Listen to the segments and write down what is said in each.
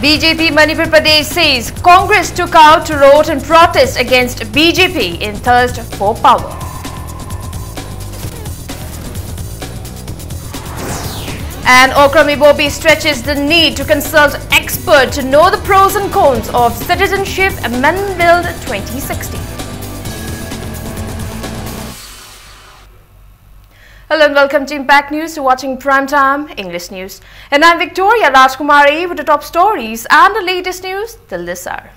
BJP Manipur Pradesh says Congress took out road in protest against BJP in thirst for power. And Okrami Bobi stretches the need to consult experts to know the pros and cons of Citizenship Amendment Bill 2016. Hello and welcome to Impact News. You're watching Primetime English News. And I'm Victoria Rajkumari with the top stories and the latest news till this hour.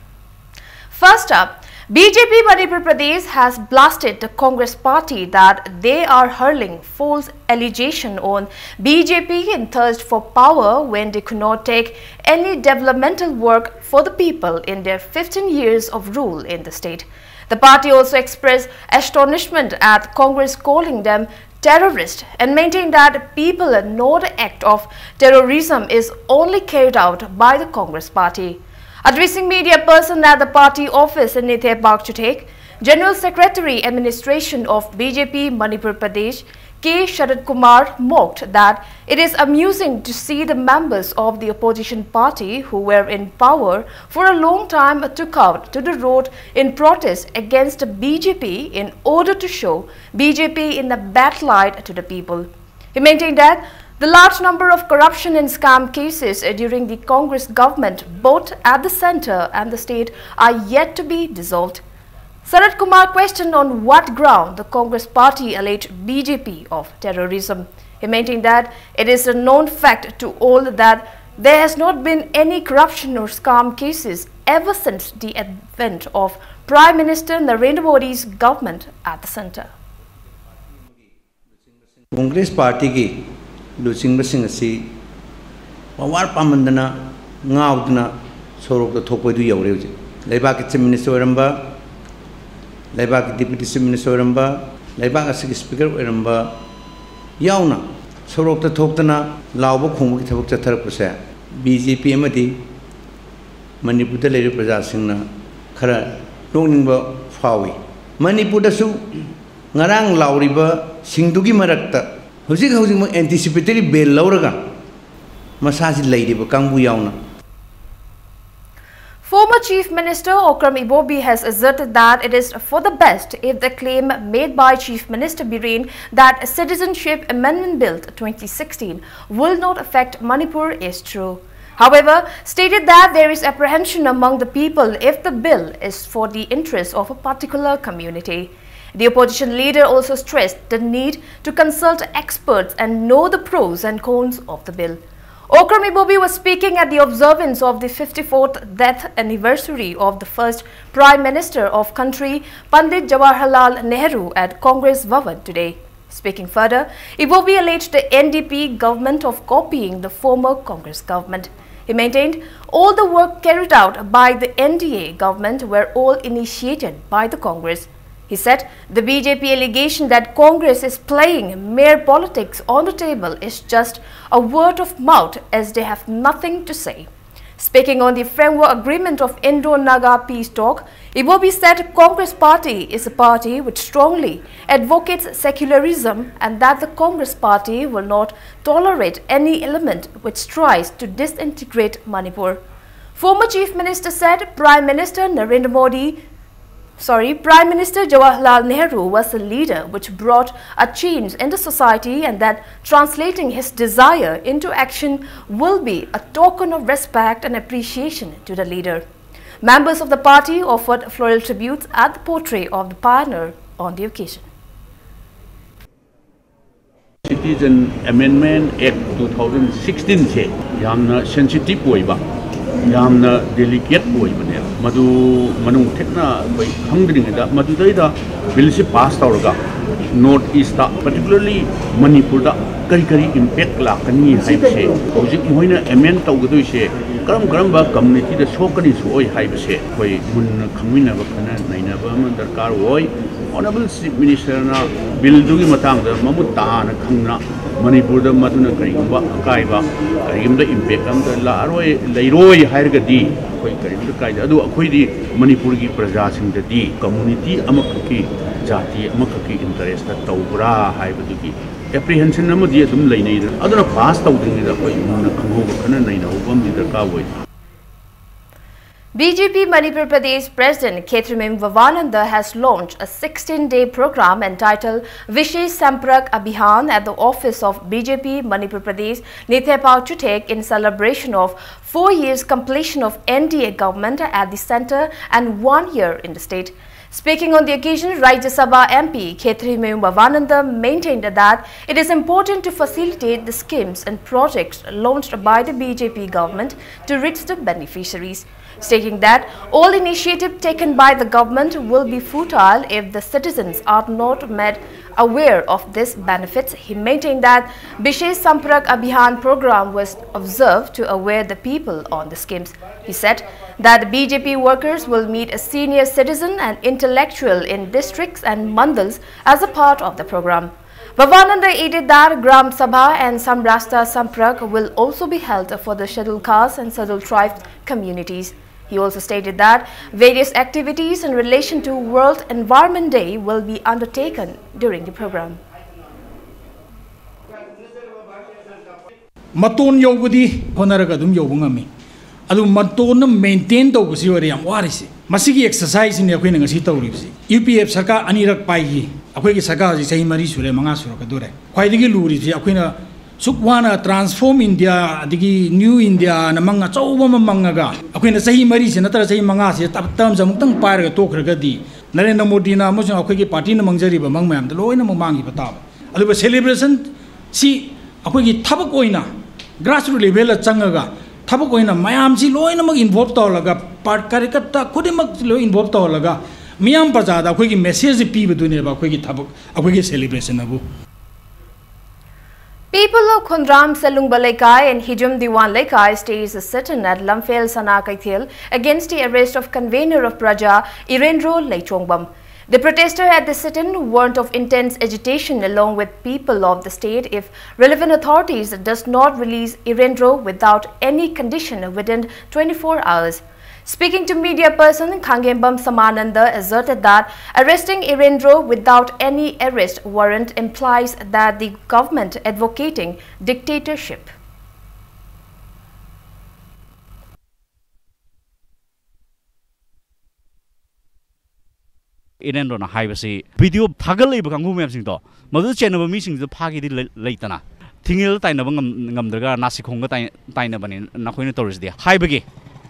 First up, BJP Manipur Pradesh has blasted the Congress party that they are hurling false allegation on BJP in thirst for power when they could not take any developmental work for the people in their 15 years of rule in the state. The party also expressed astonishment at Congress calling them terrorists and maintained that people know the act of terrorism is only carried out by the Congress party. Addressing media person at the party office in Nithe Bagchutek, General Secretary Administration of BJP Manipur Pradesh K. Sharad Kumar mocked that it is amusing to see the members of the opposition party who were in power for a long time took out to the road in protest against BJP in order to show BJP in a bad light to the people. He maintained that the large number of corruption and scam cases during the Congress government, both at the centre and the state, are yet to be dissolved. Sharad Kumar questioned on what ground the Congress party alleged BJP of terrorism. He maintained that it is a known fact to all that there has not been any corruption or scam cases ever since the advent of Prime Minister Narendra Modi's government at the centre. Congress party ki Lucing Basingasi Pawar Pamandana Ngaudna Sorok the Topo do Yori. Lebak Minister Ramba. Lebak Deputy Minister Ramba, Lebak Speaker Ramba, Yauna, Sorok the Tokana, Laubo Kung Tatar BJP Mati, Manipur Lady Prajasina, Kara, Longingba Fawi, Manipur Su, Narang Lauriba, Singdugi Marakta, Hosik housing anticipatory bail Lauraga, Massage Lady Bakambu Yauna. Former Chief Minister Okrami Bobi has asserted that it is for the best if the claim made by Chief Minister Biren that Citizenship Amendment Bill 2016 will not affect Manipur is true. However, stated that there is apprehension among the people if the bill is for the interest of a particular community. The opposition leader also stressed the need to consult experts and know the pros and cons of the bill. Okrami Bobi was speaking at the observance of the 54th death anniversary of the first Prime Minister of country, Pandit Jawaharlal Nehru, at Congress Bhavan today. Speaking further, Bobi alleged the NDP government of copying the former Congress government. He maintained all the work carried out by the NDA government were all initiated by the Congress. He said the BJP allegation that Congress is playing mere politics on the table is just a word of mouth as they have nothing to say. Speaking on the framework agreement of Indo-Naga peace talk, Bobi said Congress party is a party which strongly advocates secularism and that the Congress party will not tolerate any element which tries to disintegrate Manipur. Former Chief Minister said Prime Minister Jawaharlal Nehru was a leader which brought a change in the society and that translating his desire into action will be a token of respect and appreciation to the leader. Members of the party offered floral tributes at the portrait of the pioneer on the occasion. Citizen Amendment Act 2016 se yamna sensitive oiba yamna delicate oibane madu manung thekna koi khangdring da madu da bill se pass tawraga north east da particularly Manipur da kari impact la kani haibse hojik moina amend tawgadu se karam ba community da sokani su oi haibse koi mun khangmina ba khana naina ba man darkar oi Honorable Chief Minister na bill dugi matang da mamuta na khangna Manipur da maduna karigumba kaiba karigumda impact am da la aroi leiroi hairgadi koi karigumda kaida adu akhoi di Manipur gi praja sing da di community amakki jati amakki interest ta tawbra haibadugi apprehension amadi adum leinai da aduna pass tawding da koi mun khangho khana naina ubam di darka woi. BJP Manipur Pradesh President Khetrimim Vavananda has launched a 16-day program entitled Vishesh Sampark Abhiyan at the office of BJP Manipur Pradesh Nithepal Chutek in celebration of 4 years completion of NDA government at the centre and 1 year in the state. Speaking on the occasion, Rajya Sabha MP Khetrimim Vavananda maintained that it is important to facilitate the schemes and projects launched by the BJP government to reach the beneficiaries, stating that all initiatives taken by the government will be futile if the citizens are not made aware of these benefits. He maintained that Vishesh Sampark Abhiyan program was observed to aware the people on the schemes. He said that the BJP workers will meet a senior citizen and intellectual in districts and mandals as a part of the program. Vavananda added that Gram Sabha and Samrashtra Sampark will also be held for the scheduled caste and scheduled tribes communities. He also stated that various activities in relation to World Environment Day will be undertaken during the program. Maton yobudi honaraga dum yobungami. Adu maton maintain to gusi ori am warisi. Masigi exercise ni akoi ngasi tawribsi. UPF sarkar anirak pai akoi ki sarkar ji sahi mari sure manga sura ka dure. Khwaidigi luri ji akoi na Sukwana transform India, digi new India, namanga chowa mamangaga. Ako na sahi mari si natara sahi manga si tam sa mutang parga tokragadi. Narendra Modi na mo sa ako ki party na mangjari ba mang mayam daloy na mamangi patawa. Alo ba celebration si ako ki tabak oina grassroots level at changaga. Tabak oina mayam si loy na mag involve tawlaga part karikata kude mag loy involve tawlaga. Miyam pazada ako ki message pi bedune ba ako ki tabak ako ki celebration abu. People of Khundram Selungba Lekai and Hijum Diwan Lekai staged a sit-in at Lamphel Sanakaithil against the arrest of convener of Praja, Irendro Leichongbam. The protester at the sit-in warned of intense agitation along with people of the state if relevant authorities does not release Irendro without any condition within 24 hours. Speaking to media person, Khangembam Samananda asserted that arresting Irendro without any arrest warrant implies that the government advocating dictatorship. Irendro na haibasi video thagal iba kangu mem sing to madu chenaba mi sing phagi di leitana thingil tainaba ngamdraga nasikhonga tainaba na khoina toris dia haibagi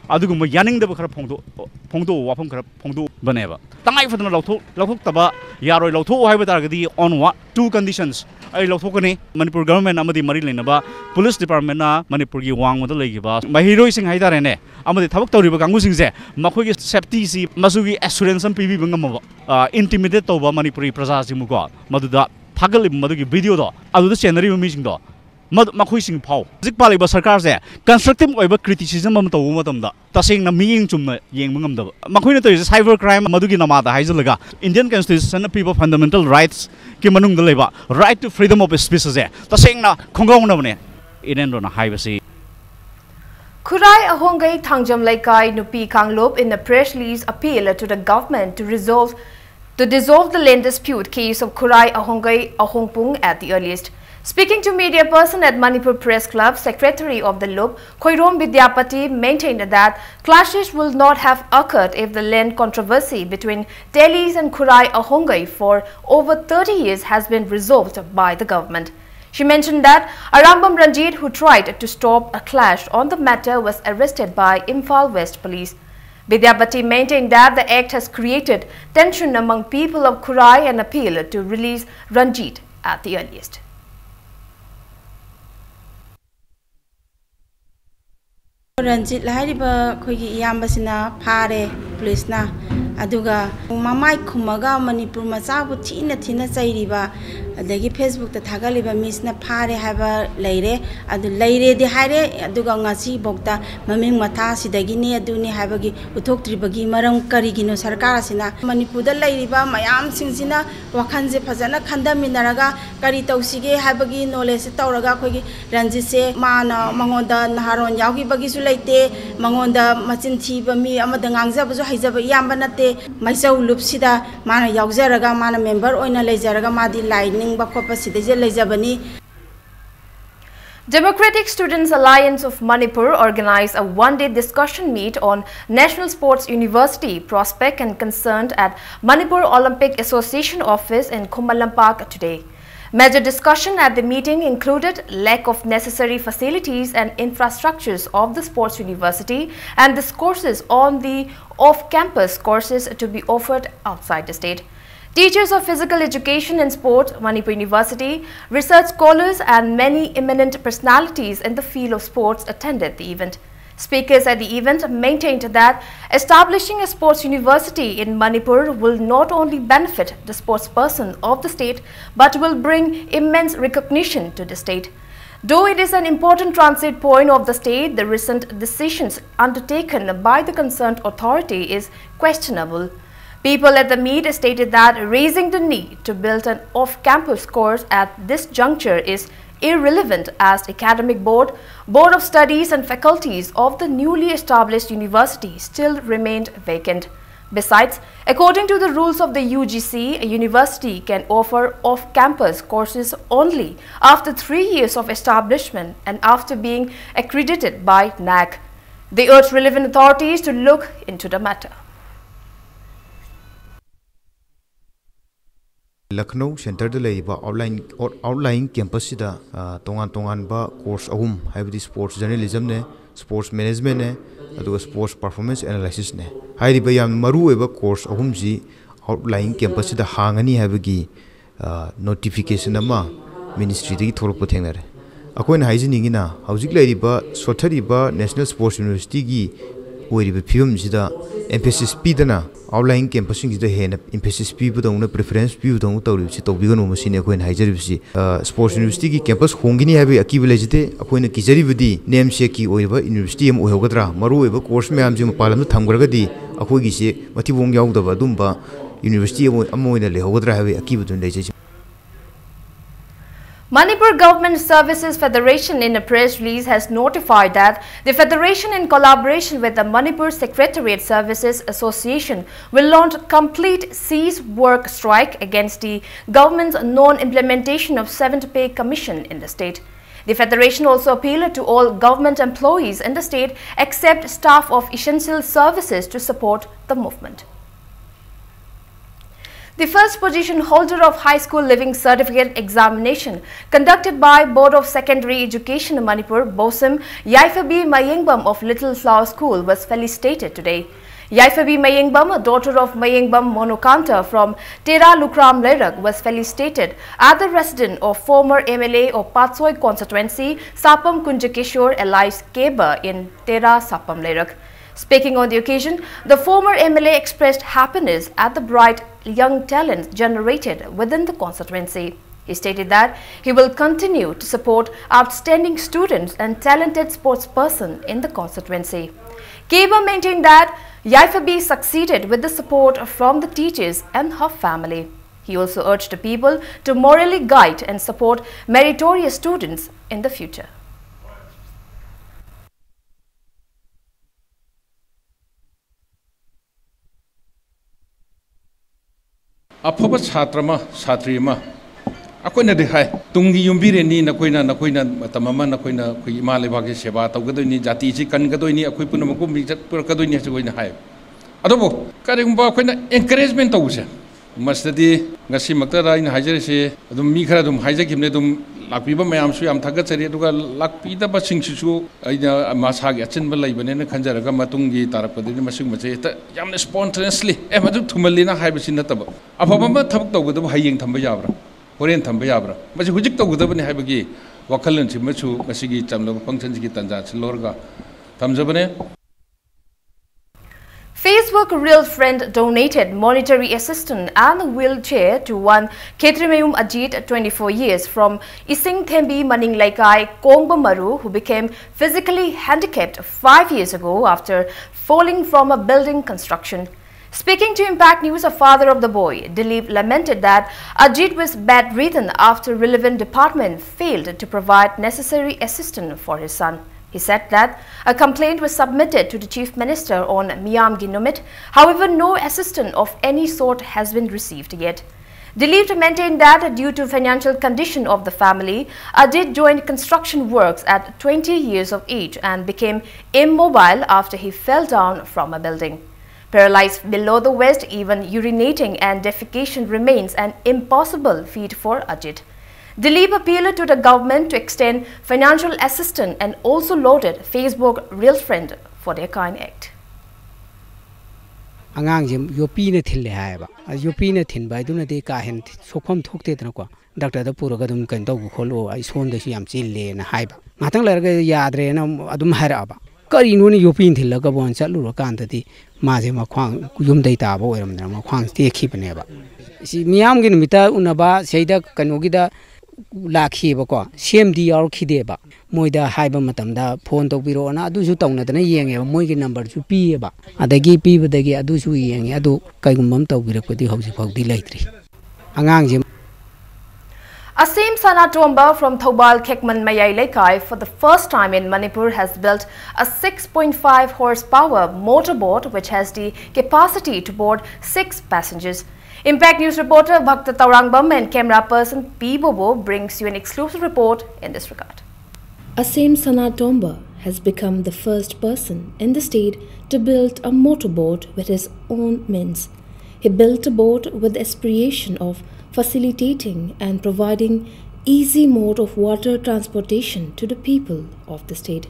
adugumba yaning da khara phongdo wafam khara phongdo baneba tangai fadana lauthok taba yaroi lauthok haiba targadi on what two conditions ai lauthokani Manipur government amadi mari lenaba police department na Manipur gi wangma da leigiba mahiroi sing haidare ne amadi thabak tawriba kangu singse makhoi gi safety si masugi assurance pibi bangam intimidate toba Manipuri praja simu ko maduda thagal madugi video do aduda scenery mi sing do makhoi sing phau zik pali ba sarkar se constructive oiba criticism am tawu matam da tasing na miying chumna yengba ngam da makhoi na to cyber crime madugi namada haijalaga Indian constitution people fundamental rights ki manung da leba right to freedom of speech se tasing na khongong na bane Irendro na haibasi Khurai Ahongai Thangjam Laikai Nupi Kanglop in a press release appeal to the government to dissolve the land dispute case of Khurai Ahongai Ahongpung at the earliest. Speaking to media person at Manipur Press Club, Secretary of the Loop, Khoirom Vidyapati maintained that clashes will not have occurred if the land controversy between Telis and Khurai Ahongai for over 30 years has been resolved by the government. She mentioned that Arambam Ranjit, who tried to stop a clash on the matter, was arrested by Imphal West Police. Vidyapati maintained that the act has created tension among people of Khurai and appealed to release Ranjit at the earliest. Ranjit lahariba khoigi iyambasina phare police na aduga mamai khumaga Manipur machabu thina chairiba adagi Facebook ta thagaliba misna phare haba leire adu leire de haire aduga ngasi bokta maming matha sidagi ni aduni habagi uthoktribagi maram karigino sarkar asina Manipur da leiriba mayam singsina wakhanje phajana khandaminaraga kari tausige habagi knowledge tawraga khoigi Ranjit se mana mangonda naharon yaugi bagi su leite mangonda machin thiba mi amada ngangjaba ju haijaba yamba nate maisau lupsida mana yaujaraga mana member oina leijaraga madi lining ba khopa side je leijabani. Democratic Students Alliance of Manipur organized a one-day discussion meet on National Sports University prospect and concern at Manipur Olympic Association office in Kumalampak today. Major discussion at the meeting included lack of necessary facilities and infrastructures of the sports university and discourses on the off-campus courses to be offered outside the state. Teachers of physical education and sport, Manipur University, research scholars and many eminent personalities in the field of sports attended the event. Speakers at the event maintained that establishing a sports university in Manipur will not only benefit the sportsperson of the state but will bring immense recognition to the state. Though it is an important transit point of the state, the recent decisions undertaken by the concerned authority is questionable. People at the meet stated that raising the need to build an off-campus course at this juncture is irrelevant as academic board of studies and faculties of the newly established university still remained vacant. Besides, according to the rules of the UGC, a university can offer off-campus courses only after 3 years of establishment and after being accredited by NAC. They urge relevant authorities to look into the matter. Lucknow Center the Labour outlying campus da tongan ba course ahum haibdi sports journalism ne sports management ne aduga sports performance analysis ne hairi ba yam maru eba course ahum ji outlying campus da hangani haibgi notification ama ministry de thorpo thengnare akoin haijini na hauzik laiba sothari ba national sports university gi oiriba phibam jida emphasis pidana outlying campus the hen emphasis people the preference people don't to machine coin hyderabad sports university campus hongini have a key village a coin a kizari name shaki over university ogadra maru course meam palam tamgragadi a hogi mativong yaw the vadumba university amoina lehogadra have a key with Manipur Government Services Federation in a press release has notified that the federation in collaboration with the Manipur Secretariat Services Association will launch complete cease work strike against the government's non-implementation of 7th pay commission in the state. The federation also appealed to all government employees in the state except staff of essential services to support the movement. The first position holder of High School Living Certificate examination conducted by Board of Secondary Education in Manipur, Bosim Yaifabi Mayengbam of Little Flower School was felicitated today. Yaifabi Mayengbam, a daughter of Mayengbam Monokanta from Tera Lukram Lerak, was felicitated at the residence of former MLA of Patsoi constituency Sapam Kunjakishore Elias Keba in Tera Sapam Lerak. Speaking on the occasion, the former MLA expressed happiness at the bright young talent generated within the constituency. He stated that he will continue to support outstanding students and talented sportspersons in the constituency. Keba maintained that Yaifabi succeeded with the support from the teachers and her family. He also urged the people to morally guide and support meritorious students in the future. अफब छात्रमा छात्रीमा अकोइना देखाय तुंगी युम्बिरेनी नकोइना मतममा नकोइना खुइ इमा लेबागे सेवा तौगदोइनी जाति सि कनगदोइनी अखोइ पुनमको मिजत पुरकदोइनी सगोइना हाय adobo करेगुम्बा अखोइना encouragement तौसे मस्तदी ngasi makta ina hajarese adum mi khara dum hajakhimne dum lakpiba mayamsu yam thagachari aduga lakpida ba singsisu aina masagi achinba laibane na khanjaraga matungi tarapadi masing mache ta yamna spontaneously madu thumalina haibasi nataba afaba thabak tawgadu hayeng thamba yabra horen thamba yabra maji hujik tawgadu ne haibagi wakhalan simachu masigi chamlo function gi tanja chilorga thamjabane. Facebook Real Friend donated monetary assistance and a wheelchair to one Ketrimeum Ajit, 24 years, from Ising Thembi Maninglaikai Kongbamaru, who became physically handicapped 5 years ago after falling from a building construction. Speaking to Impact News, a father of the boy, Dilip, lamented that Ajit was bedridden after relevant department failed to provide necessary assistance for his son. He said that a complaint was submitted to the Chief Minister on Miyam Ginomit. However, no assistance of any sort has been received yet. Dilip maintained that due to financial condition of the family, Ajit joined construction works at 20 years of age and became immobile after he fell down from a building. Paralyzed below the waist, even urinating and defecation remains an impossible feat for Ajit. Dilip appealed to the government to extend financial assistance and also lauded Facebook real friend for their kind act. Angang jim yopi ne thil le hai ba yopi ne thin bai duna de ka hen sokham thokte tna ko doctor da pura ga dum kan do kholo ai son de yam chil le na hai ba ngatang lar ga yadre na adum hara ba kari nu ni yopi thil la ga bon chalu ro kan da di ma je ma khwang yum dai ta ba oiram na ma khwang te khi bane ba si miyam gi nimita unaba seida kanogi da lakhi ba ko CMD yaur khide ba moida haiba matamda phone to biro na adu su tawna dana yenge moi gi number su pi ba adagi pi ba dagi adu su yenge adu kaigumbam to biro ko di hausi phau di laitri angang je Asim Sanatomba from Thobal Kekman Mayai Lekai for the first time in Manipur has built a 6.5 horsepower motorboat which has the capacity to board 6 passengers. Impact News reporter Bhakta Taurangbam and camera person P. Bobo brings you an exclusive report in this regard. Asim Sanatomba has become the first person in the state to build a motorboat with his own means. He built a boat with the aspiration of facilitating and providing easy mode of water transportation to the people of the state.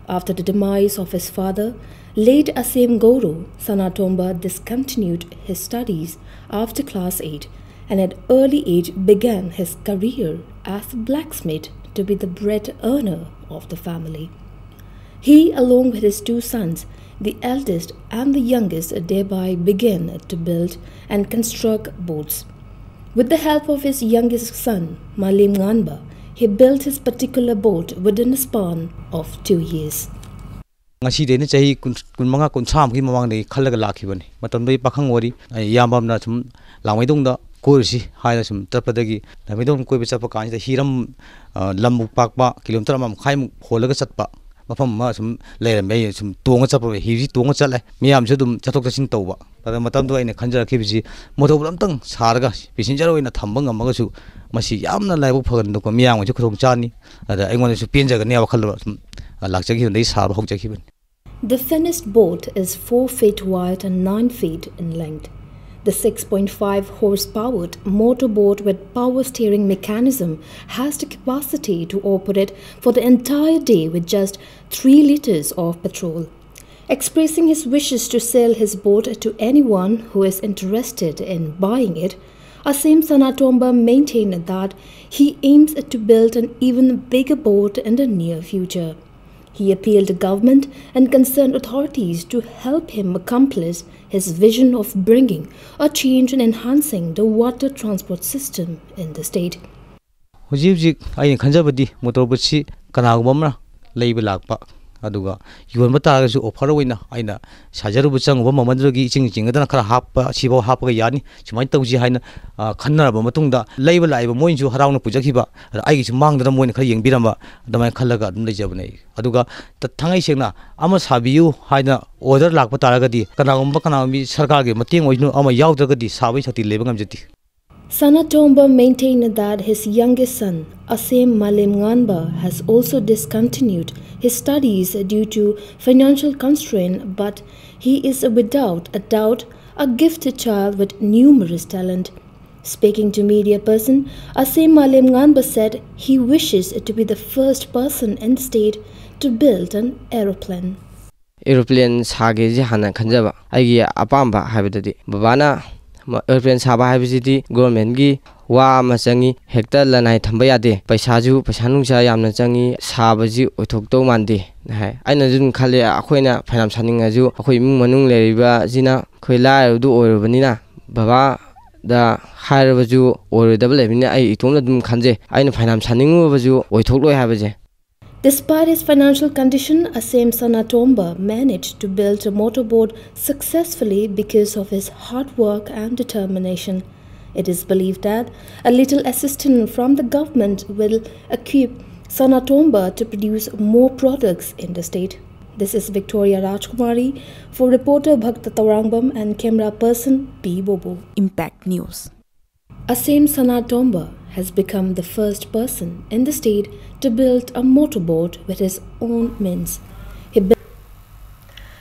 After the demise of his father, late Asim Goro, Sanatomba discontinued his studies after class 8 and at early age began his career as a blacksmith to be the bread earner of the family. He, along with his 2 sons, the eldest and the youngest, thereby began to build and construct boats. With the help of his youngest son, Malim Nganba, he built his particular boat within a span of 2 years. ngasi de ni chahi kun manga kun sam ki mamang de khalaga lakhi bani matam dei pakhang ori yambam na sum langmai dong da korsi haina sum tapadagi langmai dong koi becha pa kan da hiram lambu pakpa kilometer mam khai mu holaga chatpa mafam ma sum leram be sum tonga chapa hi tonga chale miyam se dum chatok chasin tawba pada matam do aina khanjara ki biji motor lam tang sarga passenger oina thambang amaga su masi yamna laibu phagan do ko miyam ju khong chani ada aingon su penja ga ne wakhal sum lakjagi dei sar hokjagi ban. The finished boat is 4 feet wide and 9 feet in length. The 6.5 horsepowered motorboat with power steering mechanism has the capacity to operate for the entire day with just 3 liters of petrol. Expressing his wishes to sell his boat to anyone who is interested in buying it, Asim Sanatomba maintained that he aims to build an even bigger boat in the near future. He appealed to government and concerned authorities to help him accomplish his vision of bringing a change and enhancing the water transport system in the state. Hujib ai khanjabadi motorboat si kanagumamna leiba lakpa aduga yuan bata su offer oina aina sajaru buchang ba mamadrogi ching da khara happa sibo happa yani chimai tawji haina khanna ba matungda leiba laiba moin ju harauna pujakhiba ai gi mangda moin khara yengbiramba damai khallaga dum lejabnei aduga thangai sengna ama sabiyu haina order lakpa taragadi kanagumbi sarkar ge mateng oinu ama yaudagadi sabai sakti leba ngamjati. Sanatomba maintained that his youngest son, Asim Malim Nganba, has also discontinued his studies due to financial constraint, but he is without a doubt a gifted child with numerous talent. Speaking to media person, Asim Malim Nganba said he wishes to be the first person in the state to build an aeroplane. Aeroplane sage ji hana khanjaba aigi apamba habidadi babana airplane saba habisidi government gi wa ma changi hekta lanai thamba yade paisa ju paisa nungsa yamna changi saba ji othok to mande hai aina jun khale akhoina phanam saninga ju akhoi mung manung leriba jina khoi la du orbanina baba da hairaba ju orodabal lebina ai itomna dum khanje aina phanam saningu baju oithok loi habaje. Despite his financial condition, Asim Sanatomba managed to build a motorboat successfully because of his hard work and determination. It is believed that a little assistance from the government will equip Sanatomba to produce more products in the state. This is Victoria Rajkumari for reporter Bhakta Taurangbam and camera person P. Bobo. Impact News. Asim Sanatomba has become the first person in the state to build a motorboat with his own means.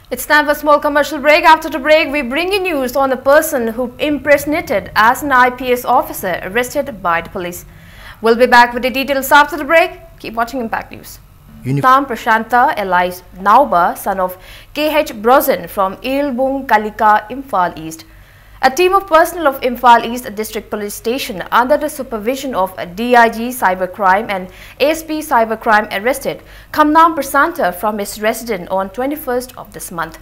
It's time for a small commercial break. After the break, we bring you news on a person who impersonated as an IPS officer arrested by the police. We'll be back with the details after the break. Keep watching Impact News. Nam Prashanta Elias Nauba, son of K.H. Brozin from Ilbung Kalika, Imphal East. A team of personnel of Imphal East District Police Station under the supervision of DIG Cybercrime and ASP Cybercrime arrested Kamnam Prasanta from his residence on 21st of this month.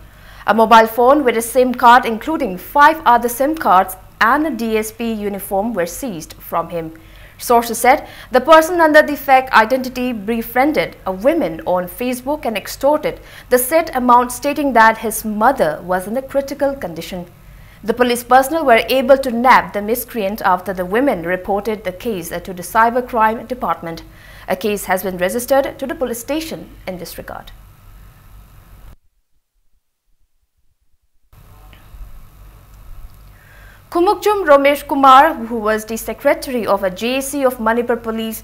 A mobile phone with a SIM card including 5 other SIM cards and a DSP uniform were seized from him. Sources said the person under the fake identity befriended a woman on Facebook and extorted the said amount, stating that his mother was in a critical condition. The police personnel were able to nab the miscreant after the women reported the case to the cybercrime department. A case has been registered to the police station in this regard. Kumukchum Romesh Kumar, who was the secretary of a JAC of Manipur Police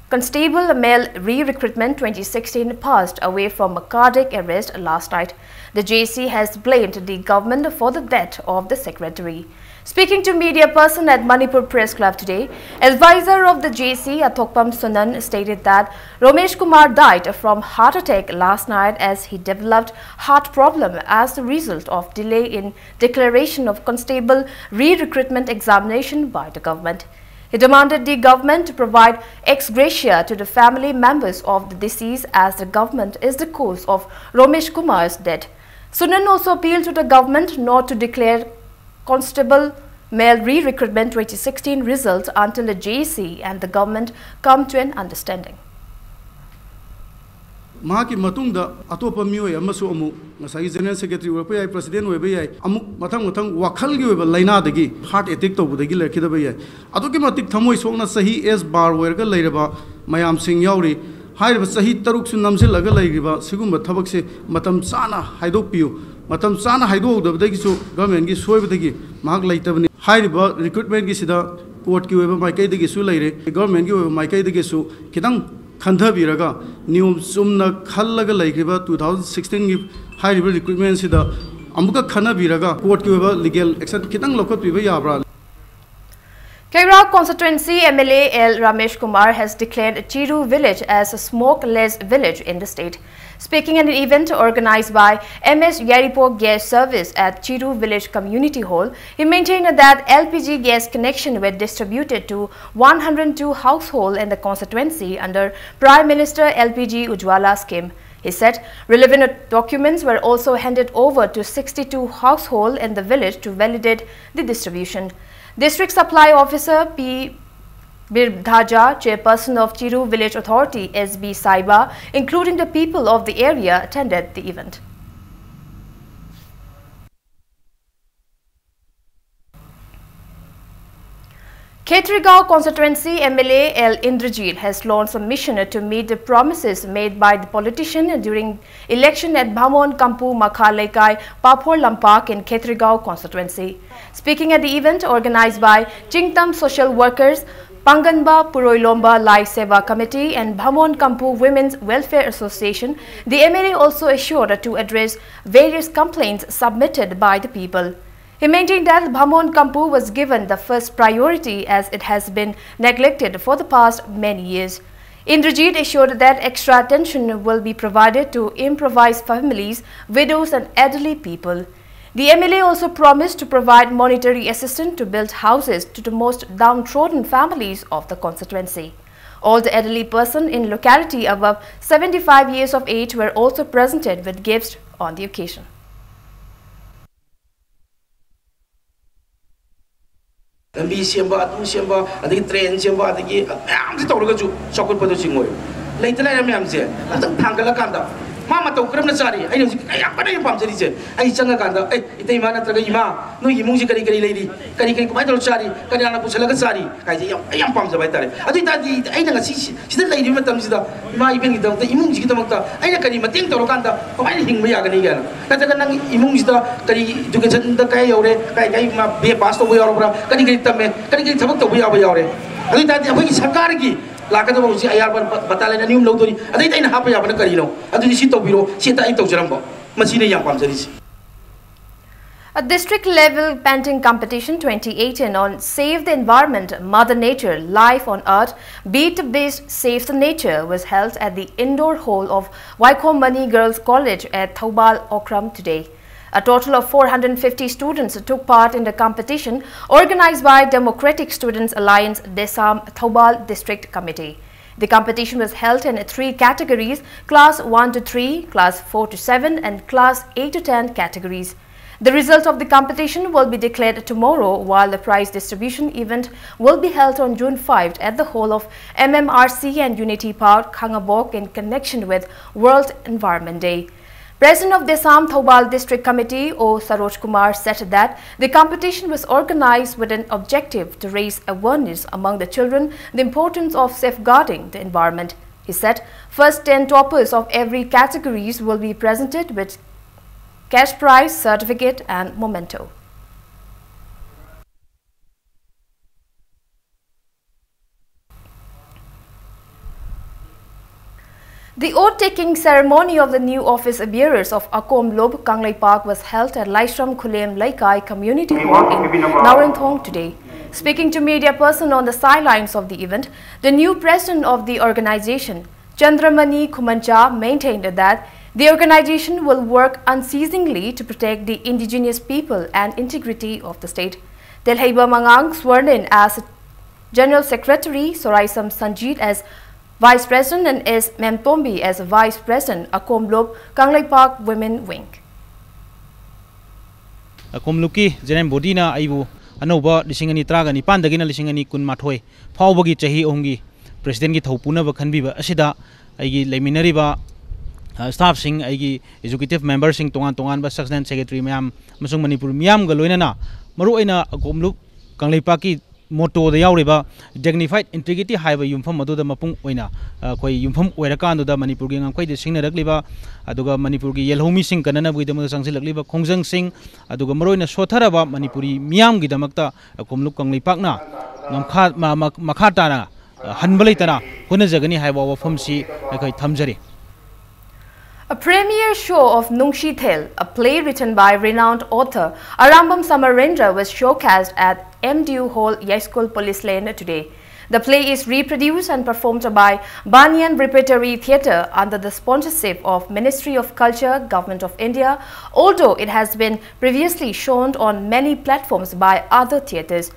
Constable Male Re-Recruitment 2016, passed away from a cardiac arrest last night. The JAC has blamed the government for the death of the secretary. Speaking to media person at Manipur Press Club today, advisor of the JAC Athokpam Sunan stated that Romesh Kumar died from heart attack last night as he developed heart problem as a result of delay in declaration of constable re-recruitment examination by the government. He demanded the government to provide ex gratia to the family members of the deceased as the government is the cause of Romesh Kumar's death. Sunan also appealed to the government not to declare Constable Male Re-Recruitment 2016 results until the JAC and the government come to an understanding. Mahaki matungda atopa mioi amasu amu ngasai general secretary oiba yai president oiba yai amuk mathang wakhal gi oiba laina dagi heart attack tobudagi lekida ba yai aduki matik thamoi sokna sahi s bar werga leiraba mayam sing yauri hairiba sahi taruk su namsilaga leiriba sigumba thabak se matam sana haidok piu matam sana haidok dabdagi su government gi soibadagi mahak leitabani hairiba recruitment gi sida court ki oiba maikai dagi su leire government gi oiba maikai dagi su kidang Khandhabiraga Niyom Sumna Khalaga Laikriba 2016 high recruitment sida Amuka Khanabiraga court legal action Kitang Lokot Piba Yabra. Kairao constituency MLA L. Ramesh Kumar has declared Chiru village as a smokeless village in the state. Speaking at an event organized by MS Yaripo Gas Service at Chiru Village Community Hall, he maintained that LPG gas connection were distributed to 102 households in the constituency under Prime Minister LPG Ujwala scheme. He said relevant documents were also handed over to 62 households in the village to validate the distribution. District Supply Officer P. Birdhaja, chairperson of Chiru Village Authority SB Saiba, including the people of the area, attended the event. Khetrigao constituency MLA L. Indrajit has launched a mission to meet the promises made by the politician during election at Bhamon Kampu Makhalaikai Papor Lampak in Khetrigao constituency. Speaking at the event organized by Chingtam Social Workers, Panganba Puroilomba Lai Seva Committee and Bhamon Kampu Women's Welfare Association, the MLA also assured to address various complaints submitted by the people. He maintained that Bhamon Kampu was given the first priority as it has been neglected for the past many years. Indrajit assured that extra attention will be provided to improvised families, widows and elderly people. The MLA also promised to provide monetary assistance to build houses to the most downtrodden families of the constituency. All the elderly persons in locality above 75 years of age were also presented with gifts on the occasion. lambi semba atu semba adagi train semba adagi am si tawra ju chokot padu singoi leitala ram yam se atang thangala kanda ma matau kram na sari ai nung ai apa na pam jadi je ai changa kanda ai itai mana traga ima no imung ji kari kari lady kari kari kumai dol sari kari ana pusala ka sari kai je ai pam jabai tare adu ta di ai na si sida lady matam sida ima ibeng gidam ta imung ji gidam ta ai na kari mating toro kanda kumai hing ya gani ga na ta nang imung ji da kari education da kai yore kai ma be pass to yore bra kari kari tamme kari kari thabak to yore adu ta di apoi sarkar gi lakada bau si ayar batalena nium lo doni adai tai na hapa ya bana kari no adu si to biro si ta to jarambo masine yang pam jadi A district-level painting competition 2018 on Save the Environment, Mother Nature, Life on Earth, Beat-based Save the Nature was held at the indoor hall of Waikomani Girls College at Thoubal, Okram today. A total of 450 students took part in the competition organized by Democratic Students Alliance Desam Thoubal District Committee. The competition was held in 3 categories: Class 1 to 3, Class 4 to 7 and Class 8 to 10 categories. The result of the competition will be declared tomorrow, while the prize distribution event will be held on June 5 at the hall of MMRC and Unity Park, Khangabok, in connection with World Environment Day. President of Desam Thoubal District Committee, O. Saroj Kumar, said that the competition was organized with an objective to raise awareness among the children the importance of safeguarding the environment. He said first 10 toppers of every categories will be presented with cash prize, certificate and memento. The oath-taking ceremony of the new office bearers of Akom Lob Kanglei Park was held at Laishram Khulem Laikai Community Hall in Naranthong today. Speaking to media person on the sidelines of the event, the new president of the organization, Chandramani Kumancha, maintained that the organization will work unceasingly to protect the indigenous people and integrity of the state. Telhaiba Mangang sworn in as General Secretary, Soraisam Sanjeet as Vice President and S. Memtombi as Vice President, Akom Lob Kanglei Park Women Wing. Akom Luki, General Bodina, Aibu, Anova, Lishingani Tragani, Pandagina, Lishingani Kun Matoi, Paubagi Chahi Ongi, President Gitopuna, Kanbiba, Ashida, Agi Leminariba. Staff sing aigi executive members sing tongan ba section secretary mayam masung Manipur miyam ga loinana maru aina Akomluk Kanglei Park ki motto da yauriba dignified integrity haiba yumfam adu da mapung oina koi yumfam oirakan da Manipur gi ngam de singna rakliba aduga Manipur gi yelhomi sing kanana bui da sangsil lakliba khongjang sing aduga maroina sotharaba Manipuri miyam gi damakta Akomluk Kanglei Park na ngamkha makha tana hanbalai tana huna jagani haiba wafam si kai thamjari. A premiere show of Nungshi Thel, a play written by renowned author Arambam Samarendra, was showcased at MDU Hall, Yaiskul Police Lane today. The play is reproduced and performed by Banyan Repertory Theatre under the sponsorship of Ministry of Culture, Government of India, although it has been previously shown on many platforms by other theatres.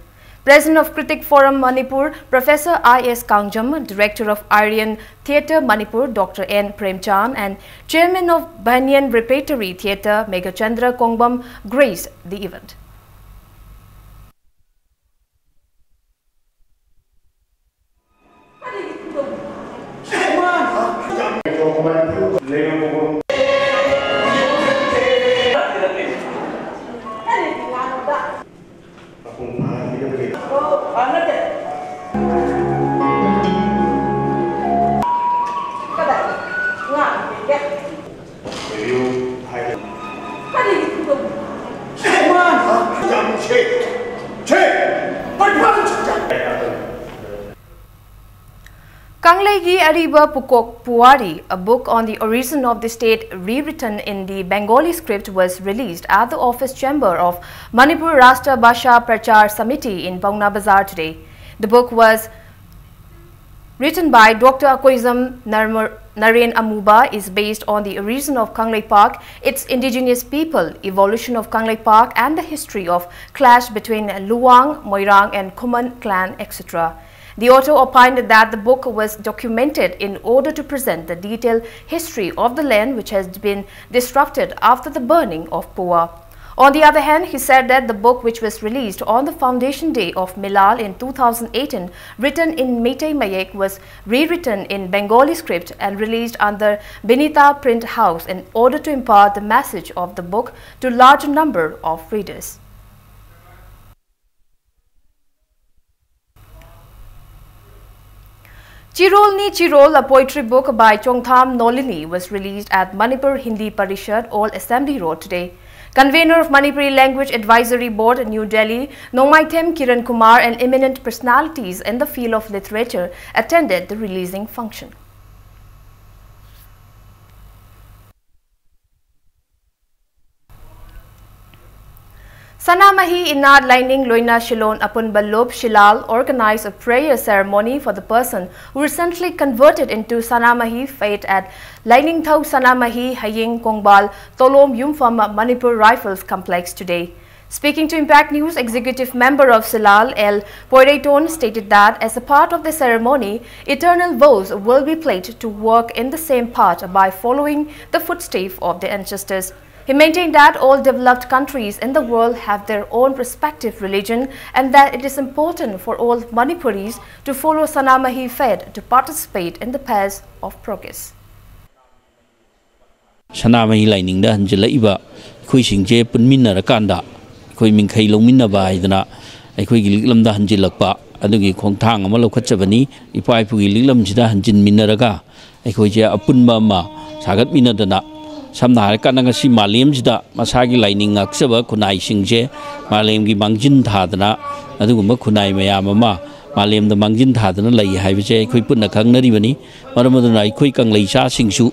President of Critic Forum Manipur, Professor I.S. Kangjam, Director of Aryan Theatre Manipur, Dr. N. Premchand, and Chairman of Banyan Repertory Theatre, Megachandra Kongbam, graced the event. Kanglegi Ariba Pukok Puwari, a book on the origin of the state rewritten in the Bengali script, was released at the office chamber of Manipur Rashtra Bhasha Prachar Samiti in Paungna Bazar today. The book was written by Dr. Akoizam Naren Amuba, is based on the origin of Kanglei Park, its indigenous people, evolution of Kanglei Park and the history of clash between Luang, Moirang and Kuman clan, etc. The author opined that the book was documented in order to present the detailed history of the land which has been disrupted after the burning of Pua. On the other hand, he said that the book, which was released on the foundation day of Milal in 2018, written in Meitei Mayek, was rewritten in Bengali script and released under Benita Print House in order to impart the message of the book to a larger number of readers. Chirol Ni Chirol, a poetry book by Chongtham Nolini, was released at Manipur Hindi Parishad, Old Assembly Road today. Convener of Manipuri Language Advisory Board, New Delhi, Nomaitem Kiran Kumar, and eminent personalities in the field of literature attended the releasing function. Sanamahi Inad Lining Loina Shilon Apun Balob Shilal organized a prayer ceremony for the person who recently converted into Sanamahi faith at Lining Thau Sanamahi Haying Kongbal Tolom Yumfam Manipur Rifles Complex today. Speaking to Impact News, executive member of Silal L. Poireton stated that as a part of the ceremony, eternal vows will be pledged to work in the same path by following the footsteps of their ancestors. He maintained that all developed countries in the world have their own respective religion and that it is important for all Manipuris to follow Sanamahi faith to participate in the path of progress. Sanamahi lining da hanjilaiba khoi singje punminna rakanda khoi mingkhai longminna ba idana aikhoi gi liklam da hanjilakpa adugi khongthang ama lokhatchabani ipai pugi liklam sida hanjin minnaraga aikhoi je apunba ma sagat minadana Samna harikana si malim jida masagi lining aksaba kunai singje malim gi mangjin thadana adugumba kunai mayamama malim da mangjin thadana lai haibje khoi punna khangnari bani maramaduna khoi kanglei cha singsu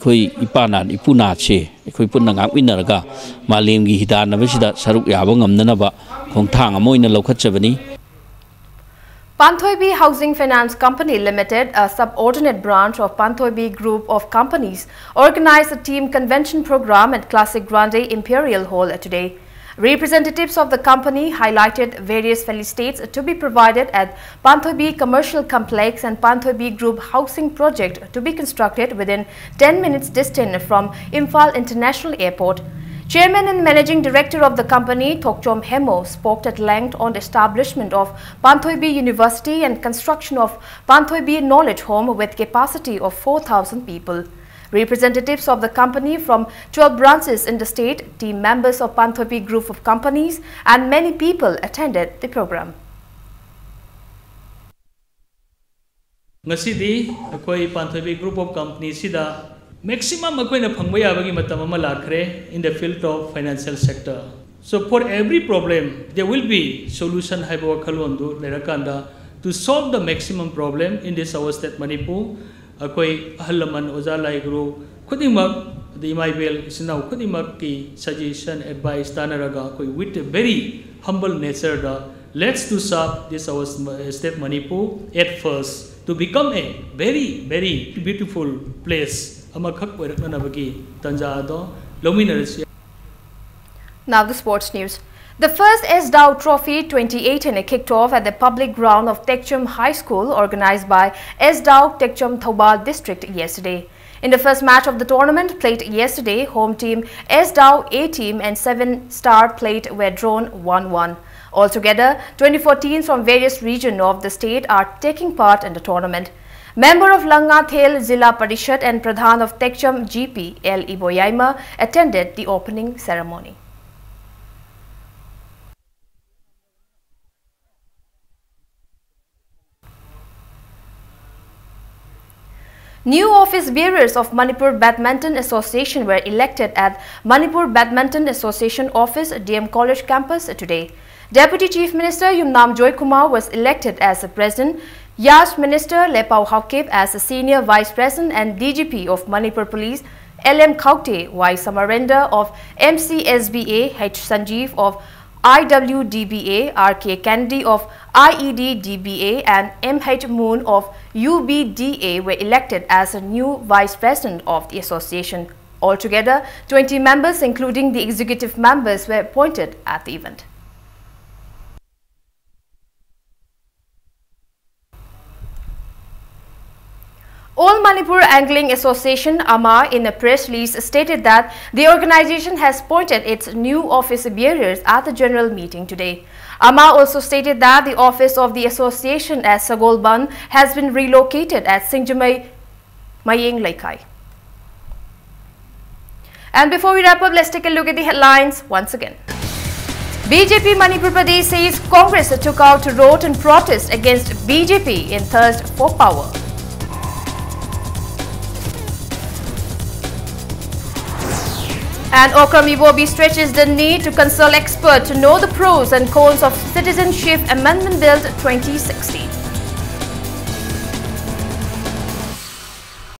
khoi ipana ipuna che khoi punna ngakminaraga malim gi hidana basida saruk yaba ngamnana ba khongthang amoina lokhatchabani. Panthoibi Housing Finance Company Limited, a subordinate branch of Panthoibi Group of Companies, organized a team convention program at Classic Grande Imperial Hall today. Representatives of the company highlighted various facilities to be provided at Panthoibi Commercial Complex and Panthoibi Group Housing Project to be constructed within 10 minutes distance from Imphal International Airport. Chairman and Managing Director of the company, Thokchom Hemo, spoke at length on the establishment of Panthoibi University and construction of Panthoibi Knowledge Home with capacity of 4,000 people. Representatives of the company from 12 branches in the state, team members of Panthoibi Group of Companies, and many people attended the program. Ngasidi, akoi Panthoibi Group of Companies sida maximum akoina phangba yabagi matam ama lakhre in the field of financial sector. So for every problem there will be solution haiba wakhalondu lerakanda to solve the maximum problem in this our state Manipur. Akoi ahalaman ozalai guru khudimak the maibel isnau khudimak ki suggestion advice tanaraga akoi with a very humble nature da let's to serve this our state Manipur at first to become a very beautiful place. Now the sports news. The first SDAO Trophy 2018 kicked off at the public ground of Tekchum High School organized by SDAO Tekchum Thobal District yesterday. In the first match of the tournament played yesterday, home team SDAO A team and 7-star plate were drawn 1-1. Altogether, 24 teams from various regions of the state are taking part in the tournament. Member of Langathel Zilla Parishad and Pradhan of Tekchum GP L. Iboyaima attended the opening ceremony. New office bearers of Manipur Badminton Association were elected at Manipur Badminton Association Office, DM College campus today. Deputy Chief Minister Yumnam Joy Kumar was elected as the President, Yash Minister Lepau Haukip as the Senior Vice President and DGP of Manipur Police, LM Kaukte, Y. Samarenda of MCSBA, H. Sanjeev of IWDBA, RK Kennedy of IEDDBA and MH Moon of UBDA were elected as a new Vice President of the association. Altogether, 20 members including the executive members were appointed at the event. All All Manipur Angling Association (AMA) in a press release stated that the organization has appointed its new office bearers at the general meeting today. AMA also stated that the office of the association at Sagolban has been relocated at Singjamai Mayeng Laikai. And before we wrap up, let's take a look at the headlines once again. BJP Manipur Pradesh says Congress took out to road in protest against BJP in thirst for power. And Okram Iwobi stretches the need to consult experts to know the pros and cons of Citizenship Amendment Bill 2016.